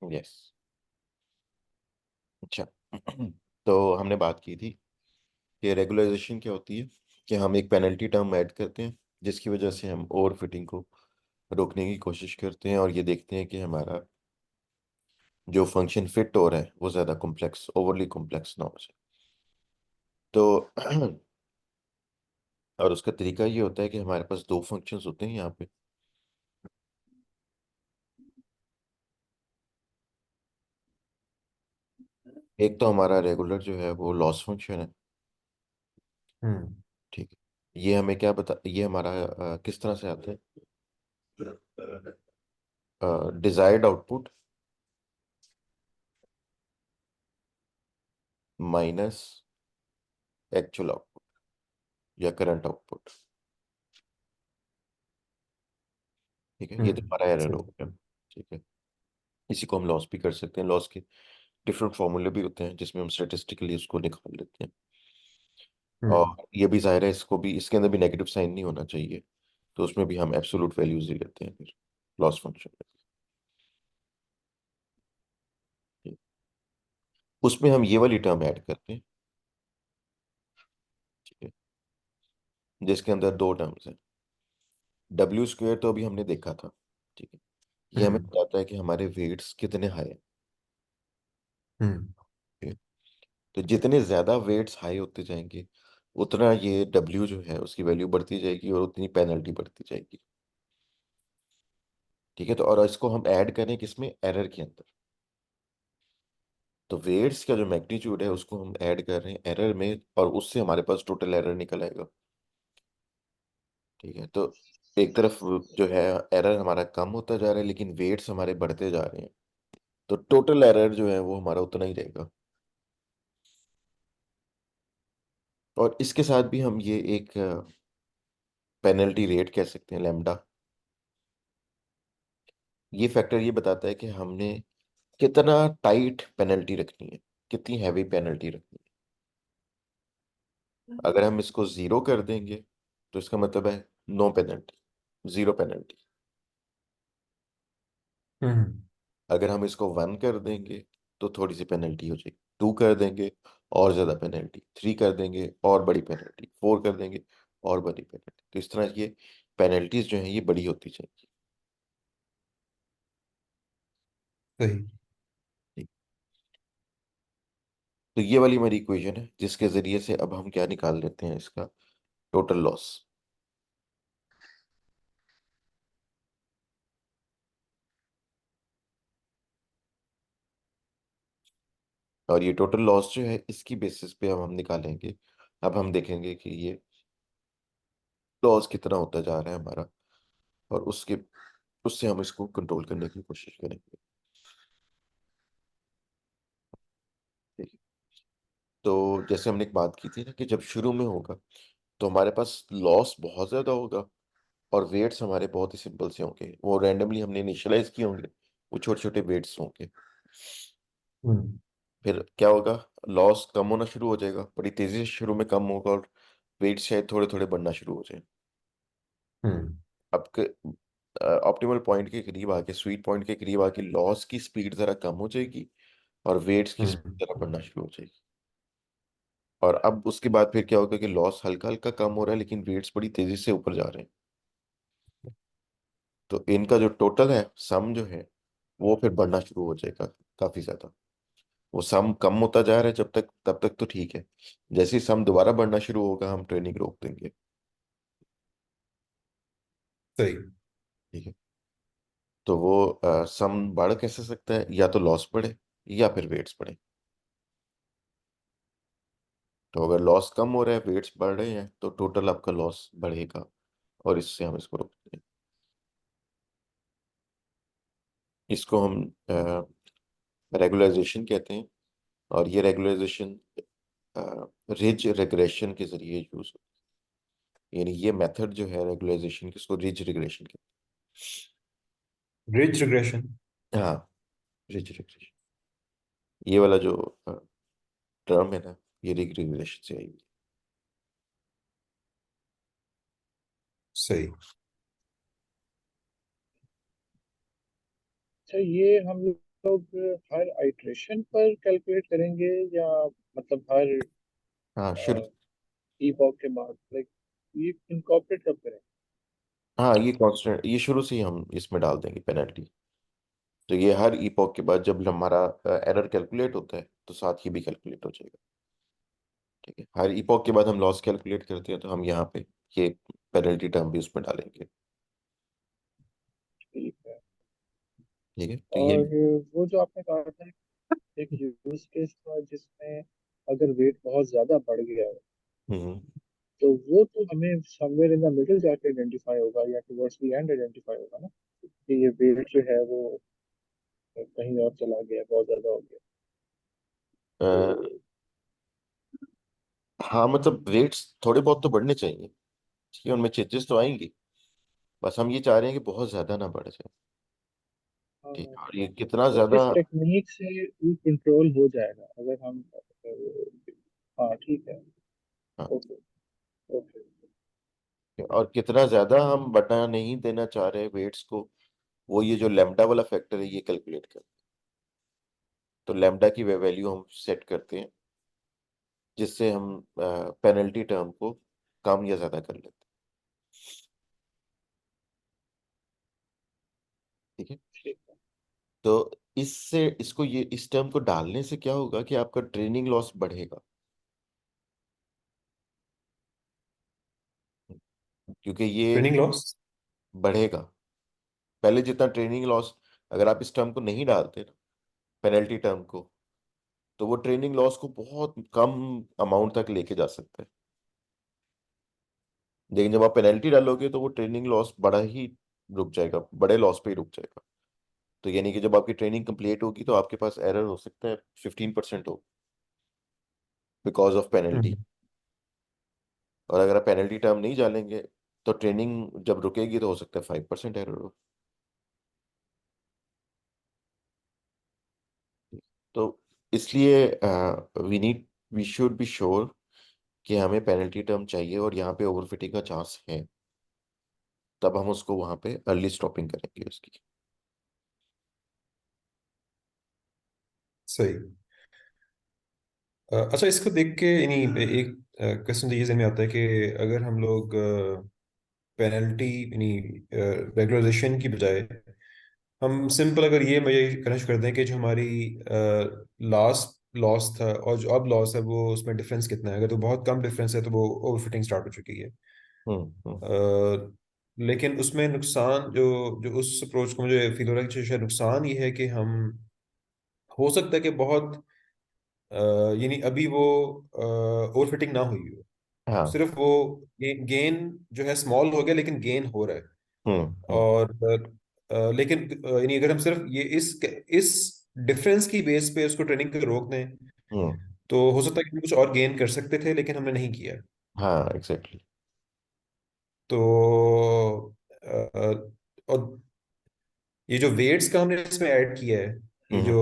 Yes. अच्छा। तो हमने बात की थी कि रेगुलराइजेशन क्या होती है, कि हम एक पेनल्टी टर्म ऐड करते हैं जिसकी वजह से हम ओवर फिटिंग को रोकने की कोशिश करते हैं और ये देखते हैं कि हमारा जो फंक्शन फिट हो रहा है वो ज़्यादा कॉम्प्लेक्स, ओवरली कॉम्प्लेक्स ना हो जाए। तो और उसका तरीका ये होता है कि हमारे पास दो फंक्शंस होते हैं यहाँ पे। एक तो हमारा रेगुलर जो है वो लॉस फंक्शन है। हम्म। ठीक है, ये हमें क्या बता, ये हमारा किस तरह से आता है, desired output minus actual output या करंट आउटपुट। ठीक है, ये तो हमारा एरर हो सही। गया। ठीक है, इसी को हम लॉस भी कर सकते हैं। लॉस के डिफरेंट फॉर्मूले भी होते हैं जिसमें हम स्टेटिस्टिकली उसको निकाल लेते हैं। हम्म। और ये भी जाहिर है, इसको भी, इसके अंदर भी नेगेटिव साइन नहीं होना चाहिए, तो उसमें भी हम एब्सोल्यूट वैल्यूज ही लेते हैं फिर लॉस फंक्शन में। उसमें हम ये वाली टर्म ऐड करते हैं। ठीक है, जिसके अंदर दो टर्म्स हैं। डब्ल्यू स्क्वेयर तो अभी हमने देखा था। ठीक है, ये हमें हम्म। बताता है कि हमारे वेट्स कितने हाई हैं। हम्म। ठीक है? तो जितने ज्यादा वेट्स हाई होते जाएंगे उतना ये डब्ल्यू जो है उसकी वैल्यू बढ़ती जाएगी और उतनी पेनल्टी बढ़ती जाएगी। ठीक है, तो और इसको हम ऐड करें किसमें, एरर के अंदर। तो वेट्स का जो मैग्नीट्यूड है उसको हम ऐड कर रहे हैं एरर में, और उससे हमारे पास टोटल एरर निकल आएगा। ठीक है, तो एक तरफ जो है एरर हमारा कम होता जा रहा है लेकिन वेट्स हमारे बढ़ते जा रहे हैं, तो टोटल एरर जो है वो हमारा उतना ही रहेगा। और इसके साथ भी हम ये एक पेनल्टी रेट कह सकते हैं, लैम्डा। ये फैक्टर ये बताता है कि हमने कितना टाइट पेनल्टी रखनी है, कितनी हैवी पेनल्टी रखनी है। अगर हम इसको जीरो कर देंगे तो इसका मतलब है नो पेनल्टी, जीरो पेनल्टी। हम्म। अगर हम इसको वन कर देंगे तो थोड़ी सी पेनल्टी हो जाएगी, टू कर देंगे और ज्यादा पेनल्टी, थ्री कर देंगे और बड़ी पेनल्टी, फोर कर देंगे और बड़ी पेनल्टी। तो इस तरह ये पेनल्टीज जो है ये बड़ी होती जाएगी। सही। तो ये वाली हमारी इक्वेशन है जिसके जरिए से अब हम क्या निकाल लेते हैं, इसका टोटल लॉस। और ये टोटल लॉस जो है इसकी बेसिस पे अब हम निकालेंगे। अब हम देखेंगे कि ये लॉस कितना होता जा रहा है हमारा, और उसके उससे हम इसको कंट्रोल करने की कोशिश करेंगे। ठीक है, तो जैसे हमने एक बात की थी ना कि जब शुरू में होगा तो हमारे पास लॉस बहुत ज्यादा होगा और वेट्स हमारे बहुत ही सिंपल से होंगे, वो रैंडमली हमने इनिशियलाइज किए होंगे, वो छोटे छोटे वेट्स होंगे। हम्म। फिर क्या होगा, लॉस कम होना शुरू हो जाएगा, बड़ी तेजी से शुरू में कम होगा और वेट शायद थोड़े थोड़े बढ़ना शुरू हो जाए। हम्म। अब ऑप्टिमल पॉइंट के करीब आके, स्वीट पॉइंट के करीब आके लॉस की स्पीड जरा कम हो जाएगी और वेट्स की हम्म। स्पीड जरा बढ़ना शुरू हो जाएगी। और अब उसके बाद फिर क्या होगा कि लॉस हल्का हल्का कम हो रहा है लेकिन वेट्स बड़ी तेजी से ऊपर जा रहे हैं। तो इनका जो टोटल है, सम जो है, वो फिर बढ़ना शुरू हो जाएगा काफी ज्यादा। वो सम कम होता जा रहा है जब तक, तब तक तो ठीक है। जैसे ही सम दोबारा बढ़ना शुरू होगा हम ट्रेनिंग रोक देंगे। सही। ठीक है, तो वो सम बढ़ कैसे सकता है, या तो लॉस बढ़े या फिर वेट्स बढ़े। तो अगर लॉस कम हो रहा है, वेट्स बढ़ रहे हैं, तो टोटल आपका लॉस बढ़ेगा और इससे हम इसको रोकते हैं। इसको हम रेगुलराइजेशन कहते हैं। और ये रेगुलराइजेशन रिज रिग्रेशन के जरिए यूज, यानी ये मेथड जो है रेगुलराइजेशन की, इसको रिज रिग्रेशन कहते रिच रिग्रेशन। हैं। हाँ, रिज रिग्रेशन, ये वाला जो टर्म है ना, ये रिज रिग्रेशन से आई हुई सही। अच्छा, ये हम लोग हर आइट्रेशन पर कैलकुलेट करेंगे, या मतलब हर हाँ शुरू। ईपॉक के बाद, लाइक ये इनकॉर्पोरेट कब करेंगे? हाँ ये कांस्टेंट, ये शुरू से ही हम इसमें डाल देंगे पेनल्टी। तो ये हर ईपॉक के बाद जब हमारा एरर कैलकुलेट होता है तो साथ ही भी कैलकुलेट हो जाएगा। ठीक है, हर ईपॉक के बाद हम लॉस कैलकुलेट करते हैं तो हम यहाँ पे ये पेनल्टी टर्म भी उसमें डालेंगे। ठीक है। ठीक है, तो ये। और वो जो आपने कहा था, एक यूज केस था जिसमें अगर वेट बहुत ज्यादा बढ़ गया है, हम्म। तो वो तो हमें समवेयर इन द मिडिल जाके आइडेंटिफाई होगा, या टुवर्ड्स द एंड आइडेंटिफाई होगा ना, कि ये वेट जो है वो कहीं और चला गया, बहुत ज्यादा हो गया। अ, तो हाँ मतलब रेट्स थोड़े बहुत तो बढ़ने चाहिए। ठीक है, उनमें चेंजेस तो आएंगे। बस हम ये चाह रहे हैं कि बहुत ज्यादा ना बढ़ जाए। ठीक है, और ये कितना तो ज्यादा। इस टेक्निक से ये कंट्रोल हो जाएगा अगर हम हाँ ठीक है। हाँ, ओके। ओके। और कितना ज्यादा हम बढ़ना नहीं देना चाह रहे वेट्स को, वो ये जो लैम्डा वाला फैक्टर है ये कैलकुलेट कर। तो लैम्डा की वैल्यू हम सेट करते हैं जिससे हम पेनल्टी टर्म को कम या ज्यादा कर लेते हैं। ठीक है। ठीक है। तो इससे इसको ये इस टर्म को डालने से क्या होगा कि आपका ट्रेनिंग लॉस बढ़ेगा, क्योंकि ये ट्रेनिंग लॉस। बढ़ेगा। पहले जितना ट्रेनिंग लॉस, अगर आप इस टर्म को नहीं डालते ना, पेनल्टी टर्म को, तो वो ट्रेनिंग लॉस को बहुत कम अमाउंट तक लेके जा सकते हैं। लेकिन जब आप पेनल्टी डालोगे तो वो ट्रेनिंग लॉस बड़ा ही रुक जाएगा, बड़े लॉस पे ही रुक जाएगा। तो यानी कि जब आपकी ट्रेनिंग कंप्लीट होगी तो आपके पास एरर हो सकता है 15% हो, बिकॉज ऑफ पेनल्टी। हम्म। और अगर आप पेनल्टी टर्म नहीं डालेंगे तो ट्रेनिंग जब रुकेगी तो हो सकता है 5% एरर हो। तो इसलिए वी शुड बी श्योर कि हमें पेनल्टी टर्म चाहिए और यहाँ पे ओवरफिटिंग का चांस है। तब हम उसको वहाँ पे अर्ली स्टॉपिंग करेंगे उसकी। सही। अच्छा, इसको देख के यानी एक क्वेश्चन तो ये ज़हन में आता है कि अगर हम लोग पेनल्टी यानी रेगुलराइजेशन की बजाय हम सिंपल अगर ये मैं करना शुरू कर दें कि जो हमारी लास्ट लॉस था और जो अब लॉस है वो उसमें डिफरेंस कितना है, अगर तो बहुत कम डिफरेंस है तो वो ओवरफिटिंग स्टार्ट हो चुकी है। हम्म। अ, लेकिन उसमें नुकसान जो जो उस अप्रोच को मुझे फील हो रहा है कि शायद नुकसान ये है कि हम हो सकता है कि बहुत अ, यानी अभी वो ओवरफिटिंग ना हुई हो, हाँ। सिर्फ वो गेन जो है स्मॉल हो गया लेकिन गेन हो रहा है। हम्म। और लेकिन यानी अगर हम सिर्फ ये इस डिफरेंस की बेस पे उसको ट्रेनिंग को रोक दें हम्म। तो हो सकता है कि हम कुछ और गेन कर सकते थे लेकिन हमने नहीं किया। हाँ एग्जैक्टली। तो और ये जो वेट्स का हमने इसमें ऐड किया है, ये हम्म। जो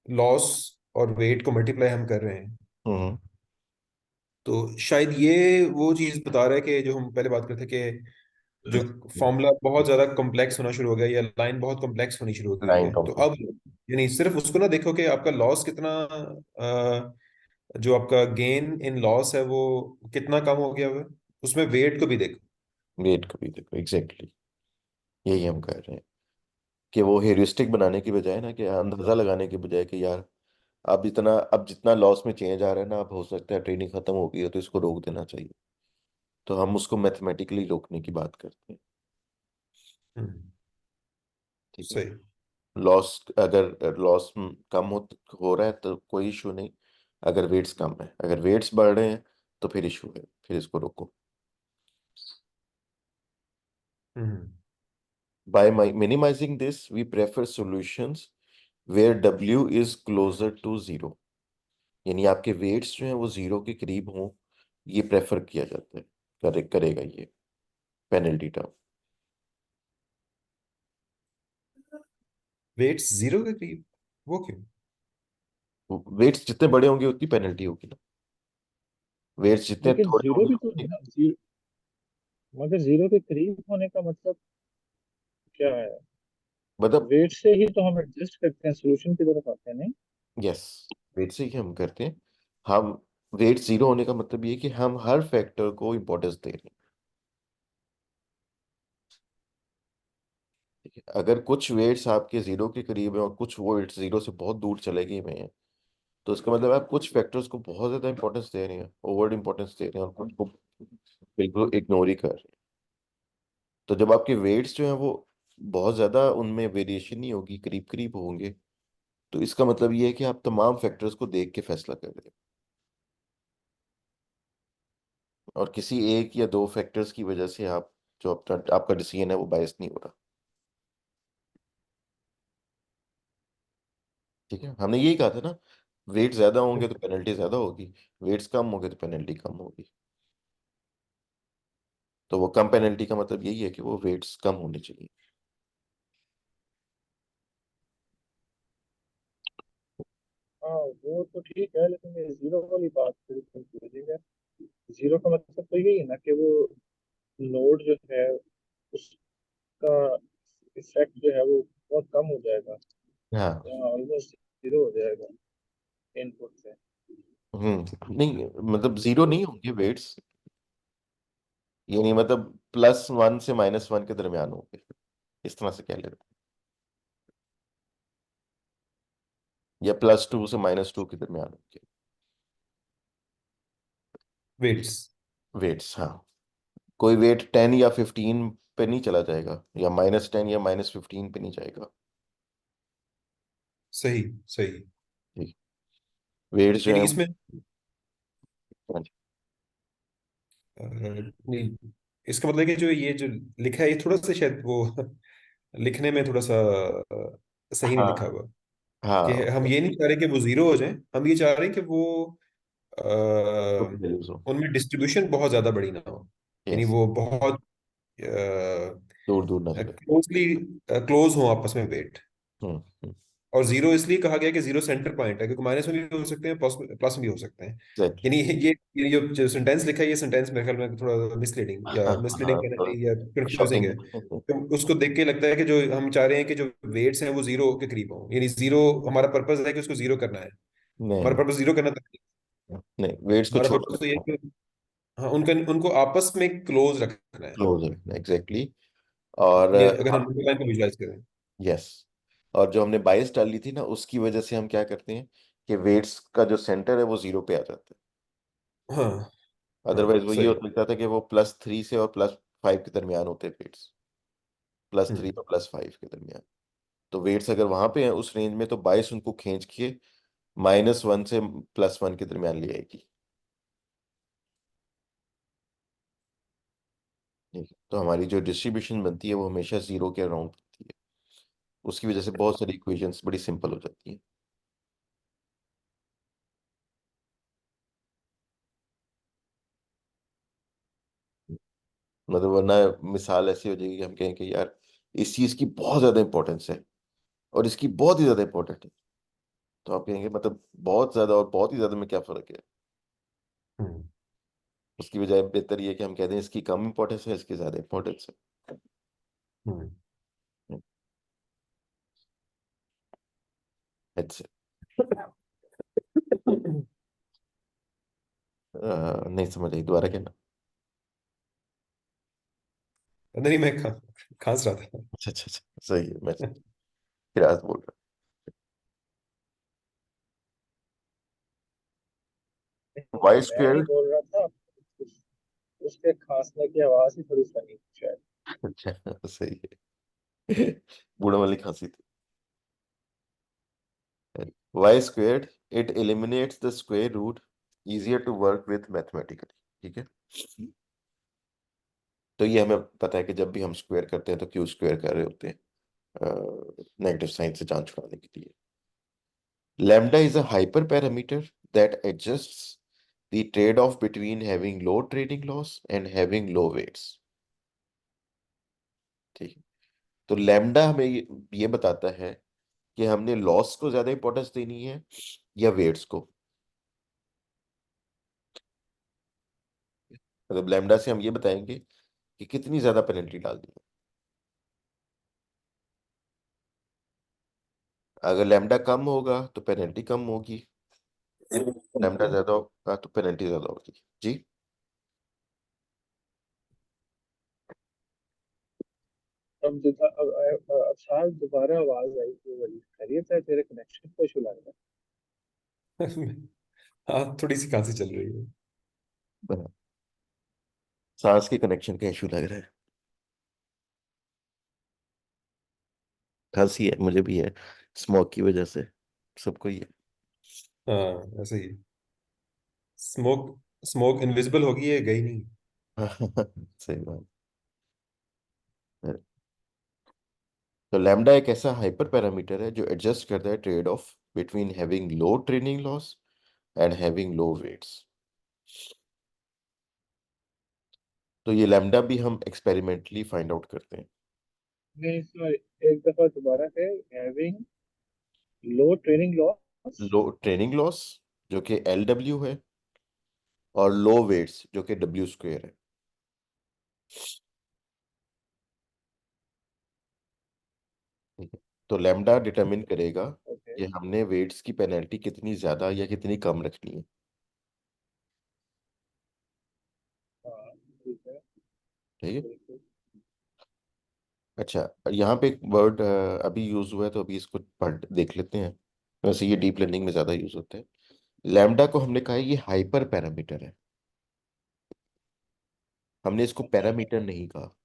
लॉस और वेट को मल्टीप्लाई हम कर रहे हैं, हम्म। तो शायद ये वो चीज़ बता रहा है कि जो हम पहले बात करते थे कि जो फॉर्मूला बहुत ज़्यादा कॉम्प्लेक्स होना शुरू हो गया या लाइन बहुत कॉम्प्लेक्स होनी शुरू हो गई लाइन है, तो अब कॉम्प्लेक्स। यानी सिर्फ उसको ना देखो कि आपका लॉस कितना जो आपका गेन इन लॉस है वो कितना कम हो गया हुआ है, उसमें वेट को भी देखो। वेट को भी देखो एग्जैक्टली। यही हम कह रहे हैं कि वो हेरिस्टिक बनाने की बजाय ना, कि अंदाजा लगाने की बजाय कि यार अब जितना लॉस में चेंज आ रहा है ना, अब हो सकता है ट्रेनिंग खत्म हो गई है तो इसको रोक देना चाहिए। तो हम उसको मैथमेटिकली रोकने की बात करते हैं। हम्म। ठीक है। सही। लॉस अगर लॉस कम हो रहा है तो कोई इशू नहीं। अगर वेट्स कम है, अगर वेट्स बढ़ रहे हैं तो फिर इशू है, फिर इसको रोको। हम्म। By minimizing this, we prefer solutions where W is closer to zero। यानी आपके वेट्स जो हैं वो जीरो के करीब हों, ये प्रेफर किया जाता है, करेगा ये पेनल्टी टर्म। वेट्स जीरो के करीब, वो क्यों? वेट्स जितने बड़े होंगे उतनी पेनल्टी होगी ना। वेट्स जितने लेकिन थोड़े जीरो होंगे भी तो है उतनी। ना, जीरो, मगर जीरो के करीब होने का मतलब क्या है? मतलब वेट से ही तो हम एडजस्ट करते हैं, सोल्यूशन की तरफ आते हैं, नहीं? यस, वेट से ही हम करते हैं। हम वेट जीरो होने का मतलब ये है कि हम हर फैक्टर को इम्पोर्टेंस दे रहे हैं। ठीक है, अगर कुछ वेट्स आपके जीरो के करीब है और कुछ वेट्स जीरो से बहुत दूर चले गए हुए हैं, तो इसका मतलब आप कुछ फैक्टर्स को बहुत ज्यादा इंपॉर्टेंस दे रहे हैं, ओवर इंपॉर्टेंस दे रहे हैं, और कुछ को बिल्कुल इग्नोर ही कर रहे हैं। तो जब आपके वेट्स जो है वो बहुत ज्यादा, उनमें वेरिएशन नहीं होगी, करीब करीब होंगे, तो इसका मतलब ये है कि आप तमाम फैक्टर्स को देख के फैसला कर रहे हैं, और किसी एक या दो फैक्टर्स की वजह से आप जो अपना आपका डिसीजन है वो बायस नहीं हो रहा। ठीक है, हमने यही कहा था ना, वेट ज्यादा होंगे तो पेनल्टी ज्यादा होगी, वेट्स कम होंगे तो पेनल्टी कम होगी। तो वो कम पेनल्टी का मतलब यही है कि वो वेट्स कम होने चाहिए। हाँ, वो तो ठीक है, लेकिन ये जीरो वाली बात थोड़ी कंफ्यूजिंग है। जीरो का मतलब तो यही है ना कि वो लोड जो है उसका इफेक्ट जो है वो बहुत कम हो जाएगा, हाँ। या ऑलमोस्ट जीरो हो जाएगा इनपुट से। नहीं, मतलब जीरो नहीं होंगे वेट्स, ये नहीं मतलब +1 से -1 के दरमियान होंगे, इस तरह से कह ले, या +2 से -2 के दरमियान होंगे वेट्स। वेट्स। हाँ, कोई वेट 10 या 15 पे नहीं चला जाएगा, या -10 या -15 पे नहीं जाएगा। सही सही। ठीक, वेट्स जो यानी है इसमें नहीं, इसका मतलब है कि जो ये जो लिखा है ये थोड़ा सा शायद वो लिखने में थोड़ा सा सही नहीं लिखा हाँ। हुआ। कि हाँ, हम ये नहीं चाह रहे कि वो जीरो हो जाए, हम ये चाह रहे हैं कि वो वैल्यूज हो। उनमें डिस्ट्रीब्यूशन बहुत ज्यादा बड़ी ना हो। यानी यस, वो बहुत दूर दूर ना चले। क्लोजली क्लोज हो आपस में वेट। हम्म। और जीरो इसलिए कहा गया कि जीरो सेंटर पॉइंट है, क्योंकि माइनस में भी हो सकते हैं, प्लस प्लस में भी हो सकते हैं। एग्जैक्टली। यानी ये जो सेंटेंस लिखा है, ये सेंटेंस मेरे ख्याल में थोड़ा मिसलीडिंग या हाँ मिसलीडिंग हाँ, कहना तो चाहिए या कंफ्यूजिंग है। शॉकिंग। तो उसको देख के लगता है कि जो हम चाह रहे हैं कि जो वेट्स हैं वो जीरो के करीब हों, यानी जीरो हमारा पर्पस है कि उसको जीरो करना है। हमारा नहीं पर्पस जीरो करना था। नहीं, वेट्स को हमारा छोटा पर्पस तो ये रखना, है कि हाँ उनका उनको आपस में क्लोज रखना है। क्लोज रखना, एग्जैक्टली। और ये अगर हम लाइन को विजुलाइज करें। यस, और जो हमने बाइस डाली थी ना, उसकी वजह से हम क्या करते हैं कि वेट्स का जो सेंटर है वो जीरो पे आ जाता है। हाँ हाँ अदरवाइज वो ये हो सही। सकता था कि वो +3 से और +5 के दरमियान होते वेट्स, +3 हम्म और +5 के दरमियान। तो वेट्स अगर वहां पे हैं उस रेंज में, तो बाइस उनको खींच के -1 से +1 के दरमियान ले आएगी। ठीक है? तो हमारी जो डिस्ट्रीब्यूशन बनती है वो हमेशा जीरो के अराउंड बनती है। उसकी वजह से बहुत सारी इक्वेशंस बड़ी सिंपल हो जाती हैं। मतलब वरना मिसाल ऐसी हो जाएगी कि हम कहें कि यार इस चीज की बहुत ज्यादा इंपॉर्टेंस है, और इसकी बहुत ही ज्यादा इंपॉर्टेंट है, तो आप कहेंगे मतलब बहुत ज्यादा और बहुत ही ज्यादा में क्या फर्क है। हम्म उसकी बजाय बेहतर ये है कि हम कहते हैं इसकी कम इंपॉर्टेंस है, इसकी ज्यादा इंपॉर्टेंस हम्म। है। अच्छा, नहीं समझ आई, दोबारा कहना। नहीं मैं खांस रहा था। अच्छा अच्छा अच्छा, सही है, मैं फिराज बोल रहा हूँ। वाई मैं नहीं स्क्वेयर। बोल रहा था। उस, उसके खांसने की आवाज ही थोड़ी फनी शायद। अच्छा, सही है। बूढ़ा वाली खांसी थी। Y squared, it eliminates the square root, easier to work with mathematically. ठीक है, तो ये हमें पता है कि जब भी हम स्क्वायर करते हैं तो क्यू स्क्वायर कर रहे होते हैं नेगेटिव साइन से जान छुड़ाने के लिए। Lambda is a hyper parameter that adjusts the trade-off between having low trading loss and having low weights। ठीक है, तो लैम्डा हमें ये बताता है कि हमने लॉस को ज्यादा इंपॉर्टेंस देनी है या वेट्स को। मतलब लैम्डा से हम ये बताएंगे कि कितनी ज्यादा पेनल्टी डाल दी है। अगर लैम्डा कम होगा तो पेनल्टी कम होगी, लैम्डा ज्यादा होगा तो पेनल्टी ज्यादा होगी। जी। अब साल दोबारा आवाज आई तो वही खैरियत है, तेरे कनेक्शन को इशू लग रहा हाँ, थोड़ी सी खांसी चल रही है। हाँ, सांस के कनेक्शन का इशू लग रहा है। खांसी है, मुझे भी है, स्मोक की वजह से, सबको ही हाँ, ऐसे ही। स्मोक स्मोक इनविजिबल होगी, ये गई नहीं। है। सही बात है। तो लैम्डा एक ऐसा हाइपर पैरामीटर है जो एडजस्ट करता है trade off between having low training loss and having low weights. तो ये लैम्डा भी हम एक्सपेरिमेंटली फाइंड आउट करते हैं। है। नहीं सॉरी, एक दफा दोबारा है। Having low training loss. Low training loss जो कि एल डब्ल्यू है, और लो वेट्स जो कि डब्ल्यू स्क्वेयर है। ठीक है। तो लैम्डा डिटरमिन करेगा ओके। कि हमने वेट्स की पेनल्टी कितनी ज्यादा या कितनी कम रखनी है। हाँ ठीक है। ठीक है। बिल्कुल। अच्छा, यहाँ पे एक वर्ड अभी यूज हुआ है, तो अभी इसको पढ़ देख लेते हैं। वैसे ये डीप लर्निंग में ज्यादा यूज होता है। लैम्डा को हमने कहा है ये हाइपर पैरामीटर है, हमने इसको अच्छा, पैरामीटर नहीं कहा।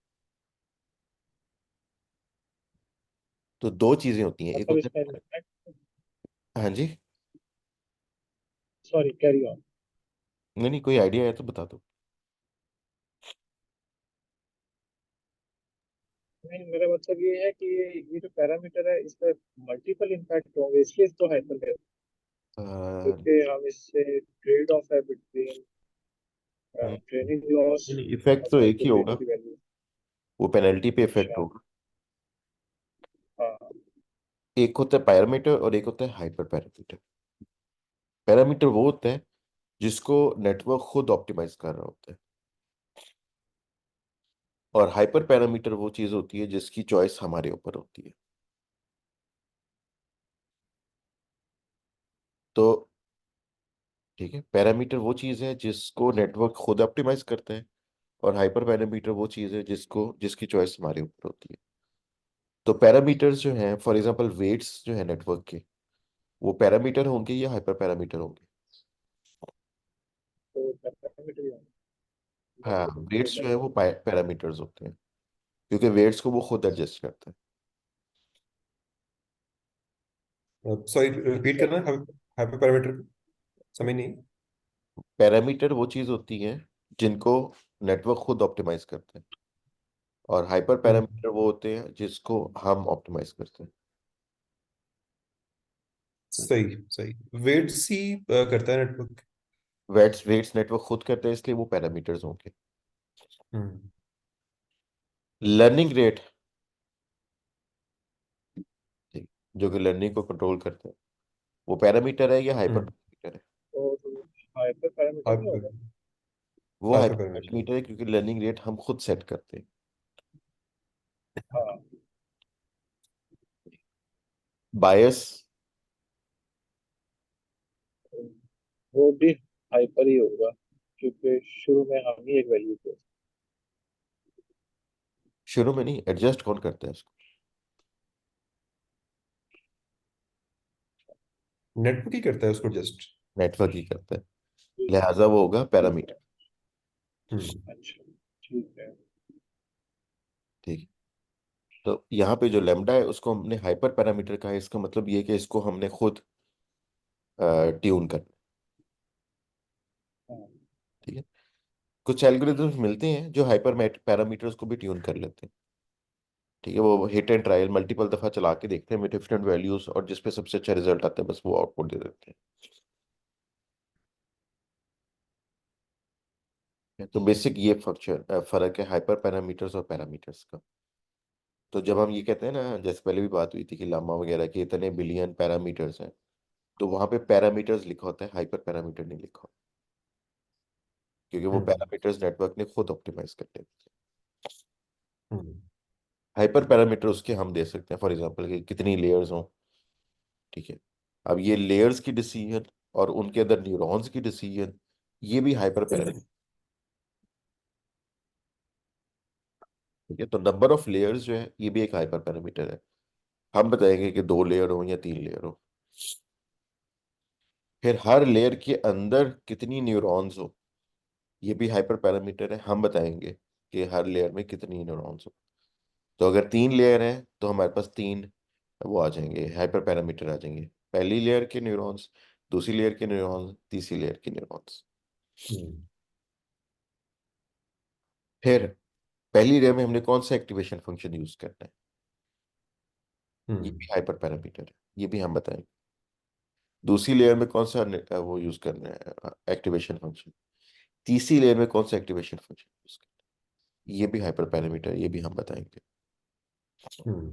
तो दो चीजें होती हैं, एक मतलब होता इसका है। इम्पैक्ट। हाँ जी। Sorry, carry on. नहीं नहीं, कोई आइडिया है तो बता दो। नहीं, मेरा मतलब ये है कि ये जो पैरामीटर है, इस पर मल्टीपल इम्पैक्ट होंगे, इसलिए इसको हाइपर है। नहीं क्योंकि हम इससे ट्रेड ऑफ है बिटवीन ट्रेनिंग लॉस नहीं, इफेक्ट और तो एक ही आउटपुट वेट होगा, की वैल्यू। वो पेनल्टी पे इफेक्ट अच्छा। होगा। हाँ। एक होता है पैरामीटर और एक होता है हाइपर पैरामीटर। पैरामीटर वो होता है जिसको नेटवर्क खुद ऑप्टिमाइज कर रहा होता है, और हाइपर पैरामीटर वो चीज होती है जिसकी चॉइस हमारे ऊपर होती है। तो ठीक है, पैरामीटर वो चीज है जिसको नेटवर्क खुद ऑप्टिमाइज करता है, और हाइपर पैरामीटर वो चीज है जिसकी चॉइस हमारे ऊपर होती है। तो पैरामीटर्स जो हैं, फॉर एग्जांपल वेट्स जो है नेटवर्क के, वो पैरामीटर होंगे या हाइपर पैरामीटर होंगे? तो पैरामीटर ही होंगे। हाँ, नेटवर्क वेट्स खुद जो है वो ऑप्टिमाइज करता है। पैरामीटर्स होते हैं, क्योंकि वेट्स को वो खुद एडजस्ट करता है। सॉरी, रिपीट अच्छा। करना। हाइपर पैरामीटर समझ नहीं। पैरामीटर वो चीज होती है जिनको नेटवर्क खुद ऑप्टिमाइज करता है, और हाइपर हम्म, पैरामीटर वो होते हैं जिसको हम ऑप्टिमाइज करते हैं। सही सही। वेट सी करता है नेटवर्क। वेट्स नेटवर्क खुद करते हैं, इसलिए वो पैरामीटर्स होंगे। हम्म लर्निंग रेट, ठीक, जो कि लर्निंग को कंट्रोल करते हैं, वो पैरामीटर है या हाइपर हम्म पैरामीटर है? तो हाइपर पैरामीटर नहीं हाइपर होगा। वो हाइपर हाइपर पैरामीटर। पैरामीटर है, क्योंकि लर्निंग रेट हम खुद सेट करते हैं। हाँ। बायस, तो वो भी हाइपर ही होगा, क्योंकि शुरू में हम ही एक वैल्यू थे। शुरू में नहीं, एडजस्ट कौन करता है उसको? नेटवर्क ही करता है उसको जस्ट। नेटवर्क ही करता है, ठीक लिहाजा वो होगा ठीक पैरामीटर। है। हम्म अच्छा। ठीक है। ठीक है। तो यहाँ पे जो लेमडा है उसको हमने हाइपर पैरामीटर कहा है, इसका मतलब ये है कि इसको हमने खुद ट्यून करना। हाँ। ठीक है। कुछ एल्गोरिथम्स मिलते हैं जो हाइपर पैरामीटर्स को भी ट्यून कर लेते हैं। ठीक है, वो हिट एंड ट्रायल मल्टीपल दफा चला के देखते हैं डिफरेंट वैल्यूज, और जिसपे सबसे अच्छा रिजल्ट आता है बस वो आउटपुट दे देते हैं। तो बेसिक ये फर्क है हाइपर पैरामीटर्स और पैरामीटर्स का। तो जब हम ये कहते हैं ना, जैसे पहले भी बात हुई थी कि लामा वगैरह के इतने बिलियन पैरामीटर्स हैं, तो वहां पे पैरामीटर्स लिखा होता है, हाइपर पैरामीटर नहीं लिखा होता, क्योंकि वो हम्म पैरामीटर्स नेटवर्क ने खुद ऑप्टिमाइज कर लिए। हम्म हाइपर पैरामीटर उसके हम दे सकते हैं, फॉर एग्जांपल कि कितनी लेयर्स हों, ठीक है। अब ये लेयर्स की डिसीजन और उनके अंदर न्यूरॉन्स की डिसीजन, ये भी हाइपर पैरामीटर। ठीक है, तो नंबर ऑफ लेयर्स जो है ये भी एक हाइपर पैरामीटर है। हम बताएंगे कि 2 लेयर हो या 3 लेयर हो। फिर हर लेयर के अंदर कितनी न्यूरॉन्स हो, ये भी हाइपर पैरामीटर है। हम बताएंगे कि हर लेयर में कितनी न्यूरॉन्स हो। तो अगर 3 लेयर है तो हमारे पास 3 वो आ जाएंगे, हाइपर पैरामीटर आ जाएंगे। पहली लेयर के न्यूरॉन्स, दूसरी लेयर के न्यूरॉन्स, तीसरी लेयर के न्यूरॉन्स। हम्म। फिर पहली लेयर में हमने कौन सा एक्टिवेशन फंक्शन यूज करना है, ये हम्म। भी हाइपर पैरामीटर है, ये भी हम बताएंगे। दूसरी लेयर में कौन सा वो यूज करना है एक्टिवेशन फंक्शन, तीसरी लेयर में कौन सा एक्टिवेशन फंक्शन यूज करना है, ये भी हाइपर पैरामीटर, ये भी हम बताएंगे। हम्म।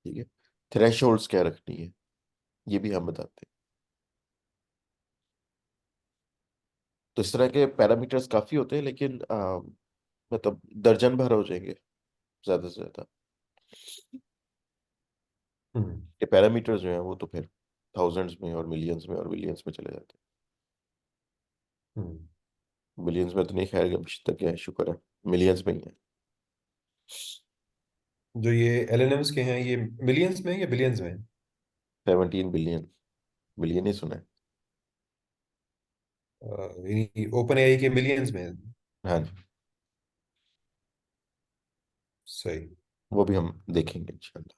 ठीक है। थ्रेशोल्ड्स क्या रखनी है, ये भी हम बताते हैं। तो इस तरह के पैरामीटर्स काफी होते हैं, लेकिन मतलब दर्जन भर हो जाएंगे ज्यादा से ज्यादा। हम्म। ये पैरामीटर्स जो हैं वो तो फिर थाउजेंड्स में और मिलियंस में और बिलियंस में चले जाते हम्म। हैं। बिलियंस में तो नहीं, खैर अभी तक है, शुक्र है, मिलियंस में ही है। जो ये एलएनएम्स के हैं ये मिलियंस में है या बिलियंस में है? 17 बिलियन, बिलियन ही सुना है। ओपन एआई के मिलियंस में है? हाँ जी। सही। वो भी हम देखेंगे इंशाल्लाह।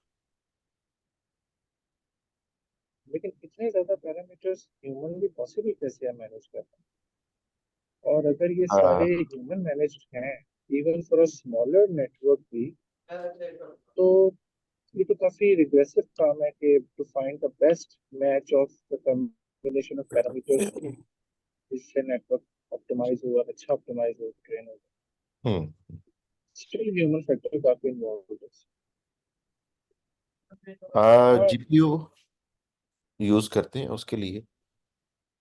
लेकिन इतने ज्यादा पैरामीटर्स ह्यूमनली पॉसिबल कैसे है मैनेज करना? और अगर ये सारे आ, ह्यूमन मैनेज्ड हैं, even for a smaller network भी, तो ये तो काफी रिग्रेसिव काम है कि to find the best match of the combination of parameters जिससे नेटवर्क ऑप्टिमाइज हो और अच्छा ऑप्टिमाइज हो, ट्रेन हो। हम्म। स्टिल ह्यूमन फैक्टर काफी इन्वॉल्व है। हाँ। जीपीयू यूज करते हैं उसके लिए,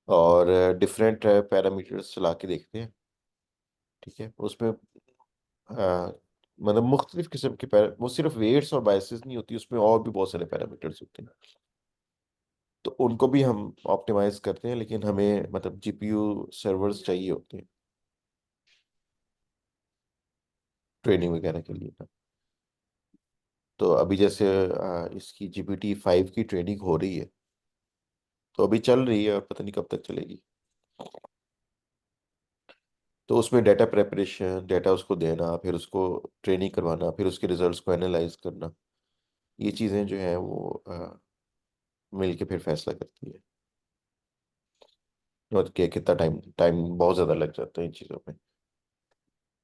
और डिफरेंट पैरामीटर्स चला के देखते हैं। ठीक है, उसमें मतलब मुख्तलिफ किस्म के वो सिर्फ वेट्स और बायसेस नहीं होती, उसमें और भी बहुत सारे पैरामीटर्स होते हैं। तो उनको भी हम ऑप्टिमाइज करते हैं, लेकिन हमें मतलब जीपीयू सर्वर्स चाहिए होते हैं ट्रेनिंग वगैरह के लिए ना। तो अभी जैसे इसकी GPT-5 की ट्रेनिंग हो रही है, तो अभी चल रही है और पता नहीं कब तक चलेगी। तो उसमें डाटा प्रेपरेशन, डाटा उसको देना, फिर उसको ट्रेनिंग करवाना, फिर उसके रिजल्ट्स को एनालाइज करना, ये चीज़ें जो हैं वो मिल के फिर फैसला करती है। और कितना टाइम टाइम बहुत ज़्यादा लग जाता है इन चीज़ों में।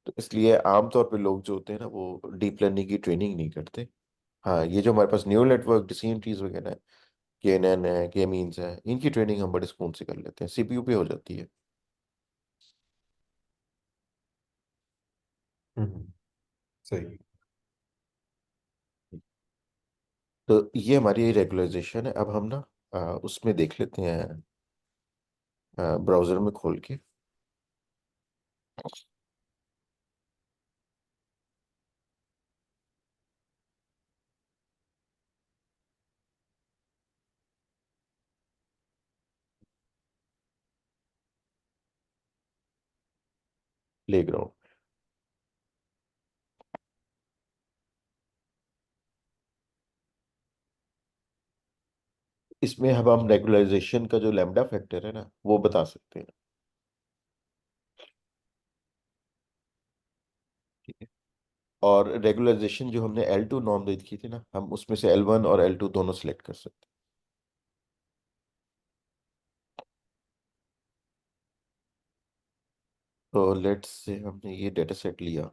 तो इसलिए आमतौर पे लोग जो होते हैं ना वो डीप लर्निंग की ट्रेनिंग नहीं करते। हाँ, ये जो हमारे पास न्यूरल नेटवर्क डिसीजन ट्रीज वगैरह है, KNN है, के मीन्स है, इनकी ट्रेनिंग हम बड़े सुकून से कर लेते हैं, CPU पे हो जाती है। हम्म। सही। तो ये हमारी रेगुलराइजेशन है। अब हम ना उसमें देख लेते हैं, ब्राउजर में खोल के। प्लेग्राउंड, इसमें अब हम रेगुलराइजेशन का जो लैम्डा फैक्टर है ना वो बता सकते हैं। ठीक है। और रेगुलराइजेशन जो हमने L2 नॉर्म दी थी ना, हम उसमें से L1 और L2 दोनों सिलेक्ट कर सकते हैं। तो लेट्स से हमने ये डेटा सेट लिया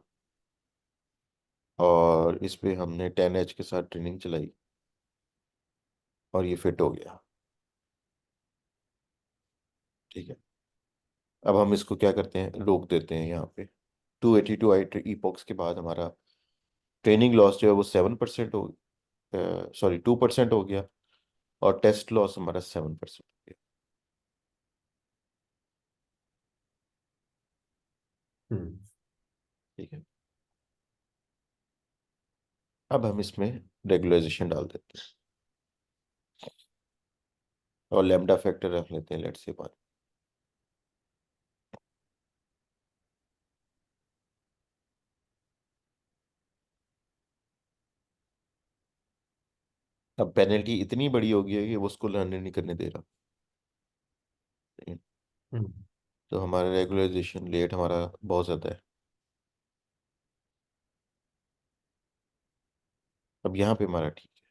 और इस पे हमने 10H के साथ ट्रेनिंग चलाई और ये फिट हो गया। ठीक है। अब हम इसको क्या करते हैं, रोक देते हैं यहाँ पे। 282 ईपॉक्स के बाद हमारा ट्रेनिंग लॉस जो है वो 7% हो, सॉरी 2% हो गया, और टेस्ट लॉस हमारा 7% हो गया। हम्म। ठीक है। अब हम इसमें रेगुलराइजेशन डाल देते हैं। और लैम्डा फैक्टर रख लेते हैं लेट्स से 1। अब पेनल्टी इतनी बड़ी हो गई है कि वो उसको लर्न नहीं करने दे रहा। हम्म तो हमारा रेगुलराइजेशन रेट हमारा बहुत ज़्यादा है। अब यहाँ पे हमारा ठीक है।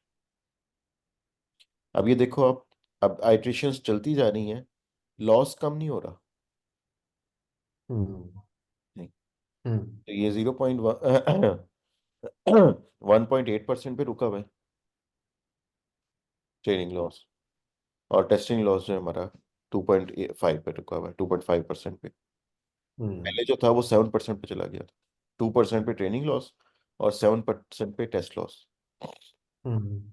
अब ये देखो आप, अब आइट्रेशंस चलती जा रही हैं, लॉस कम नहीं हो रहा। हम्म नहीं। हम्म तो ये 0.1 1.8% पे रुका हुआ है ट्रेनिंग लॉस। और टेस्टिंग लॉस जो है हमारा 2.5 पे रुका हुआ है, 2.5% पे। हम्म पहले जो था वो 7% पे चला गया था। 2% पे ट्रेनिंग लॉस और 7% पे टेस्ट लॉस। हम्म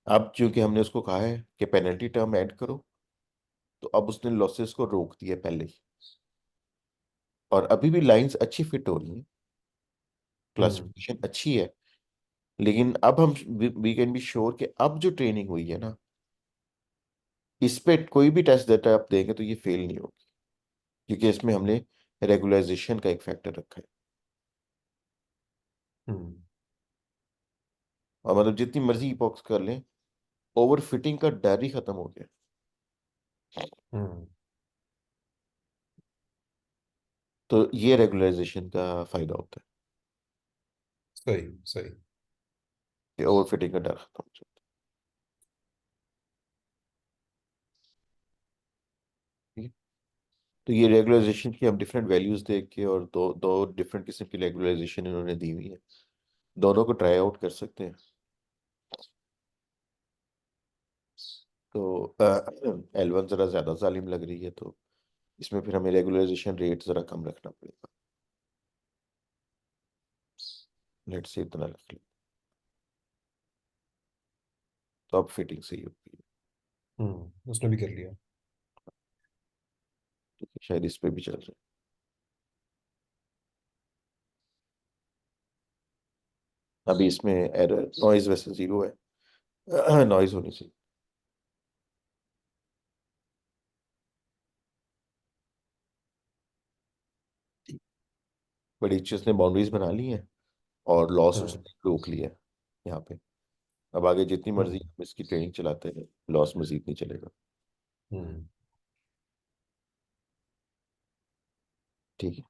अब चूंकि हमने उसको कहा है कि पेनल्टी टर्म ऐड करो, तो अब उसने लॉसेस को रोक दिया पहले ही। और अभी भी लाइंस अच्छी फिट हो रही हैं, हम्म क्लासिफिकेशन अच्छी है। लेकिन अब हम वी कैन बी श्योर कि अब जो ट्रेनिंग हुई है ना, इस पे कोई भी टेस्ट डेटा आप देंगे तो ये फेल नहीं होगी, क्योंकि इसमें हमने रेगुलाइजेशन का एक फैक्टर रखा है। हम्म और मतलब जितनी मर्जी इपॉक्स कर लें, ओवर फिटिंग का डर ही खत्म हो गया। हम्म तो ये रेगुलाइजेशन का फायदा होता है सही सही। कि ओवर फिटिंग का डर खत्म हो जाता है। ठीक है? तो ये रेगुलाइजेशन की हम डिफरेंट वैल्यूज देख के, और दो दो डिफरेंट किस्म की रेगुलाइजेशन इन्होंने दी हुई है, दोनों को ट्राई आउट कर सकते हैं। तो L1 ज़रा ज़्यादा जालिम लग रही है, तो इसमें फिर हमें रेगुलराइजेशन रेट ज़रा कम रखना पड़ेगा। लेट से इतना रख ले, तो अब फिटिंग सही होगी। उसने भी कर लिया। ठीक है, शायद इस पे भी चल रहा है। अभी इसमें एरर नॉइज वैसे 0 है। नॉइज होनी चाहिए। बड़ी चीज ने बाउंड्रीज बना ली हैं, और लॉस हाँ। उसने रोक लिया है यहाँ पे। अब आगे जितनी मर्जी हम्म हम इसकी ट्रेनिंग चलाते हैं, लॉस मजीद नहीं चलेगा। हम्म ठीक है।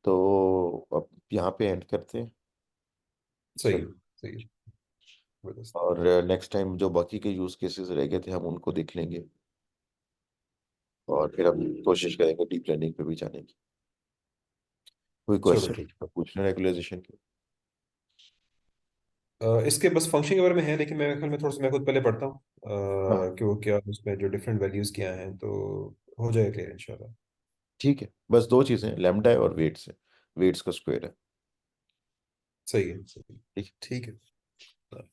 तो अब यहाँ पे एंड करते हैं सही इसका। है सही है। जबरदस्त। और नेक्स्ट टाइम जो बाकी के यूज केसेस रह गए थे हम उनको देख लेंगे, और फिर हम कोशिश करेंगे डीप लर्निंग पे भी जाने की। कोई चलो क्वेश्चन ठीक। पूछना रेगुलाइजेशन के? इसके बस फंक्शन के बारे में है, लेकिन मेरे ख्याल में थोड़ा सा मैं खुद पहले पढ़ता हूँ हाँ कि वो क्या उसमें जो डिफरेंट वैल्यूज क्या हैं, तो हो जाएगा क्लियर इंशाल्लाह। ठीक है, बस दो चीजें हैं, लैम्डा है और वेट्स है, वेट्स का स्क्वायर है। सही है सही है। ठीक। ठीक है। हाँ,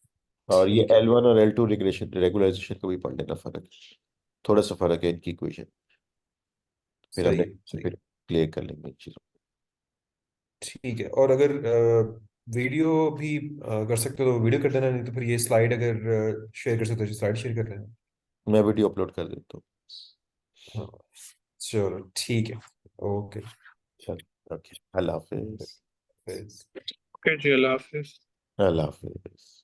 और ये ठीक है। L1 और L2 रेगुलेशन रेगुलाइजेशन का भी पढ़ लेना, फर्क है, थोड़ा सा फर्क है इनकी इक्वेशन। फिर सही हमने है सही फिर है। क्लियर कर लेंगे इन चीजों ठीक है। और अगर वीडियो भी कर सकते हो तो वीडियो कर देना, नहीं तो फिर ये स्लाइड अगर शेयर कर सकते हो स्लाइड शेयर कर लेना। को। मैं वीडियो अपलोड कर देता हूँ। हाँ। चलो ठीक है। ओके। चलो, ओके, अल्लाह हाफिज। फिर ओके जी, अल्लाह हाफिज। अल्लाह हाफिज।